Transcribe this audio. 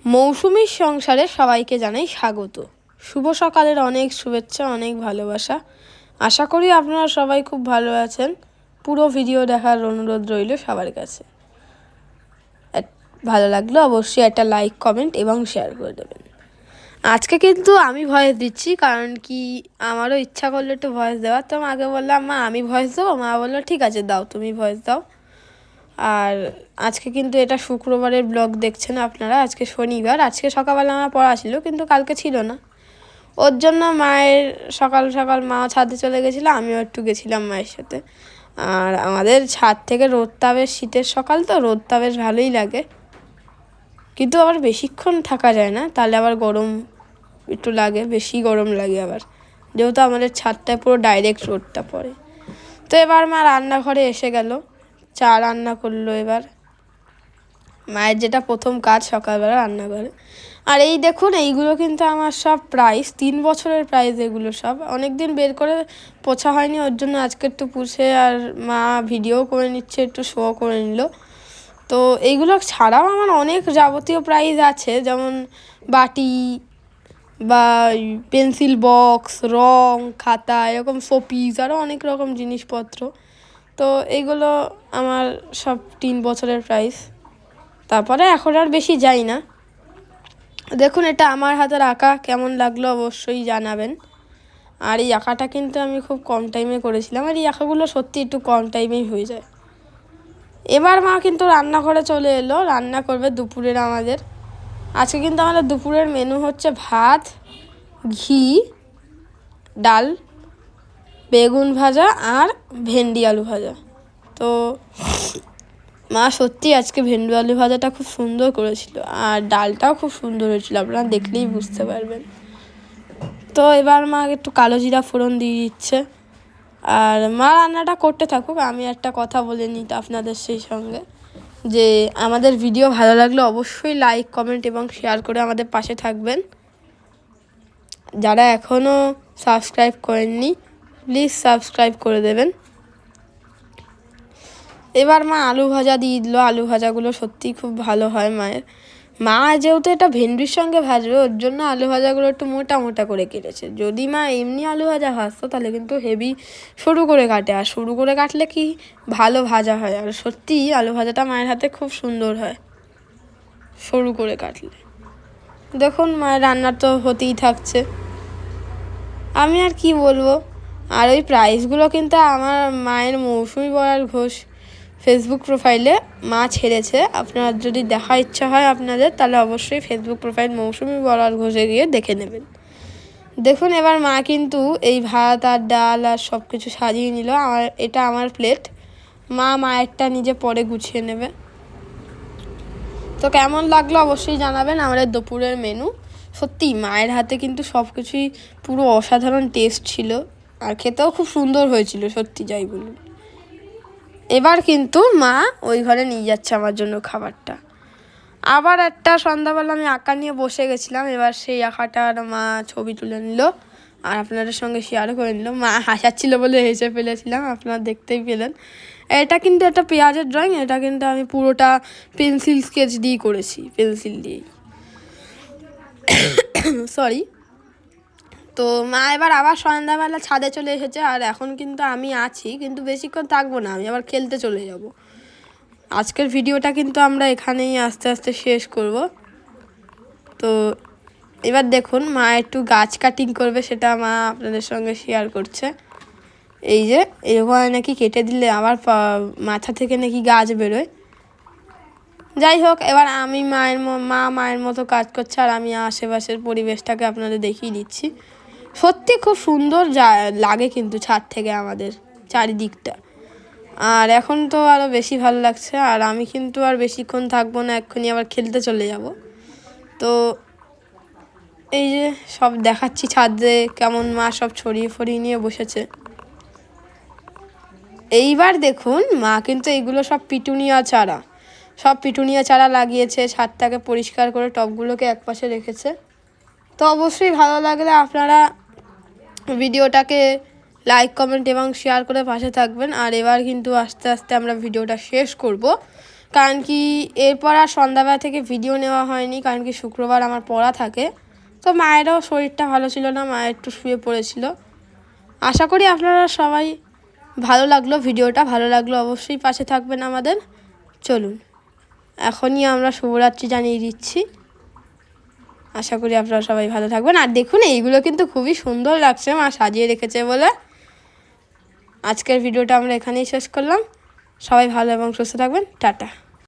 মৌসুমীর সংসারে সবাইকে জানাই স্বাগত। শুভ সকালের অনেক শুভেচ্ছা, অনেক ভালোবাসা। আশা করি আপনারা সবাই খুব ভালো আছেন। পুরো ভিডিও দেখার অনুরোধ রইল সবার কাছে। ভালো লাগলে অবশ্যই একটা লাইক, কমেন্ট এবং শেয়ার করে দেবেন। আজকে কিন্তু আমি ভয়েস দিচ্ছি, কারণ কি আমারও ইচ্ছা করলো একটু ভয়েস দেওয়ার। তো মাকে বললাম, মা আমি ভয়েস দেবো। মা বললো ঠিক আছে দাও, তুমি ভয়েস দাও। আর আজকে কিন্তু এটা শুক্রবারের ব্লগ দেখছেন আপনারা। আজকে শনিবার। আজকে সকালবেলা আমার পড়া ছিল, কিন্তু কালকে ছিল না। ওর জন্য মায়ের সকাল সকাল মা ছাদে চলে গেছিলো, আমিও একটু গেছিলাম মায়ের সাথে। আর আমাদের ছাদ থেকে রোদটা বেশ, শীতের সকাল তো রোদটা বেশ ভালোই লাগে, কিন্তু আবার বেশিক্ষণ থাকা যায় না, তাহলে আবার গরম একটু লাগে, বেশি গরম লাগে আবার, যেহেতু আমাদের ছাদটায় পুরো ডাইরেক্ট রোদটা পড়ে। তো এবার মা রান্নাঘরে এসে গেল, চা রান্না করলো। এবার মায়ের যেটা প্রথম কাজ সকালবেলা রান্নাঘরে। আর এই দেখুন, এইগুলো কিন্তু আমার সব প্রাইস, 3 বছরের প্রাইস। এগুলো সব অনেক দিন বের করে পোছা হয়নি, ওর জন্য আজকে একটু পুষে আর মা ভিডিও করে নিচ্ছে, একটু শো করে নিল। তো এইগুলো ছাড়াও আমার অনেক যাবতীয় প্রাইস আছে, যেমন বাটি বা পেন্সিল বক্স, রং, খাতা, এরকম শোপিস, আরও অনেক রকম জিনিসপত্র। তো এইগুলো আমার সব 3 বছরের প্রাইস। তারপরে এখন আর বেশি যাই না। দেখুন, এটা আমার হাতের আঁকা, কেমন লাগলো অবশ্যই জানাবেন। আর এই আঁকাটা কিন্তু আমি খুব কম টাইমে করেছিলাম, আর এই আঁকাগুলো সত্যি একটু কম টাইমেই হয়ে যায়। এবার মা কিন্তু রান্নাঘরে চলে এলো, রান্না করবে দুপুরের আমাদের। আজকে কিন্তু আমাদের দুপুরের মেনু হচ্ছে ভাত, ঘি, ডাল, বেগুন ভাজা আর ভেন্ডি আলু ভাজা। তো মা সত্যি আজকে ভেন্ডি আলু ভাজাটা খুব সুন্দর করেছিল, আর ডালটাও খুব সুন্দর হয়েছিল, আপনারা দেখলেই বুঝতে পারবেন। তো এবার মা একটু কালো জিরা ফোড়ন দিয়ে দিচ্ছে, আর মা রান্নাটা করতে থাকুক। আমি একটা কথা বলে নিই আপনাদের সেই সঙ্গে, যে আমাদের ভিডিও ভালো লাগলে অবশ্যই লাইক, কমেন্ট এবং শেয়ার করে আমাদের পাশে থাকবেন। যারা এখনও সাবস্ক্রাইব করেননি, প্লিজ সাবস্ক্রাইব করে দেবেন। এবার মা আলু ভাজা দিয়ে দিল। আলু ভাজাগুলো সত্যিই খুব ভালো হয় মায়ের। মা যেহেতু এটা ভেন্ডির সঙ্গে ভাজবে, ওর জন্য আলু ভাজাগুলো একটু মোটা মোটা করে কেটেছে। যদি মা এমনি আলু ভাজা ভাজতো, তাহলে কিন্তু হেভি সরু করে কাটে, আর সরু করে কাটলে কি ভালো ভাজা হয়। আর সত্যিই আলু ভাজাটা মায়ের হাতে খুব সুন্দর হয় সরু করে কাটলে। দেখুন, মায়ের রান্না তো হতেই থাকছে, আমি আর কি বলবো। আর ওই প্রাইসগুলো কিন্তু আমার মায়ের মৌসুমী বড়াল ঘোষ ফেসবুক প্রোফাইলে মা ছেড়েছে। আপনার যদি দেখার ইচ্ছা হয় আপনাদের, তাহলে অবশ্যই ফেসবুক প্রোফাইল মৌসুমী বড়াল ঘোষে গিয়ে দেখে নেবেন। দেখুন, এবার মা কিন্তু এই ভাত আর ডাল আর সব কিছু সাজিয়ে নিল। এটা আমার প্লেট, মায়েরটা নিজে পরে গুছিয়ে নেবে। তো কেমন লাগলো অবশ্যই জানাবেন আমাদের দুপুরের মেনু। সত্যি মায়ের হাতে কিন্তু সব কিছুই পুরো অসাধারণ টেস্ট ছিল, আর খেতেও খুব সুন্দর হয়েছিল, সত্যি যাই বলুন। এবার কিন্তু মা ওই ঘরে নিয়ে যাচ্ছে আমার জন্য খাবারটা। আবার একটা সন্ধ্যাবেলা আমি আঁকা নিয়ে বসে গেছিলাম, এবার সেই আঁকাটার মা ছবি তুলে নিল আর আপনাদের সঙ্গে শেয়ার করে নিল। মা হাসাচ্ছিল বলে হেসে ফেলেছিলাম, আপনারা দেখতেই পেলেন। এটা কিন্তু একটা পেঁয়াজের ড্রয়িং, এটা কিন্তু আমি পুরোটা পেন্সিল স্কেচ দিয়ে করেছি, পেন্সিল দিয়েই, সরি। তো মা এবার আবার সন্ধ্যাবেলা ছাদে চলে এসেছে, আর এখন কিন্তু আমি আছি, কিন্তু বেশিক্ষণ থাকবো না, আমি আবার খেলতে চলে যাব। আজকের ভিডিওটা কিন্তু আমরা এখানেই আস্তে আস্তে শেষ করব। তো এবার দেখুন, মা একটু গাছ কাটিং করবে, সেটা মা আপনাদের সঙ্গে শেয়ার করছে। এই যে এরকম নাকি কেটে দিলে আবার মাথা থেকে নাকি গাছ বেরোয়। যাই হোক, এবার আমি মায়ের মতো কাজ করছে, আর আমি আশেপাশের পরিবেশটাকে আপনাদের দেখিয়ে দিচ্ছি। সত্যি খুব সুন্দর লাগে কিন্তু ছাদ থেকে আমাদের চারিদিকটা। আর এখন তো আরও বেশি ভালো লাগছে, আর আমি কিন্তু আর বেশিক্ষণ থাকবো না, এক্ষুনি আবার খেলতে চলে যাব। তো এই যে সব দেখাচ্ছি ছাদে কেমন মা সব ছড়িয়ে ফড়িয়ে নিয়ে বসেছে। এইবার দেখুন, মা কিন্তু এইগুলো সব পিটুনিয়া চারা লাগিয়েছে, ছাদটাকে পরিষ্কার করে টবগুলোকে একপাশে রেখেছে। তো অবশ্যই ভালো লাগলে আপনারা ভিডিওটাকে লাইক, কমেন্ট এবং শেয়ার করে পাশে থাকবেন। আর এবার কিন্তু আস্তে আস্তে আমরা ভিডিওটা শেষ করব। কারণ কি এরপর আর সন্ধ্যাবেলা থেকে ভিডিও নেওয়া হয়নি, কারণ কি শুক্রবার আমার পড়া থাকে। তো মায়েরও শরীরটা ভালো ছিল না, মায়ের একটু শুয়ে পড়েছিল। আশা করি আপনারা সবাই ভালো লাগলো ভিডিওটা, ভালো লাগলো অবশ্যই পাশে থাকবেন আমাদের। চলুন এখনই আমরা শুভরাত্রি জানিয়ে দিচ্ছি। আশা করি আপনারা সবাই ভালো থাকবেন। আর দেখুন এইগুলো কিন্তু খুবই সুন্দর লাগছে, মা সাজিয়ে রেখেছে বলে। আজকের ভিডিওটা আমরা এখানেই শেষ করলাম। সবাই ভালো এবং সুস্থ থাকবেন। টাটা।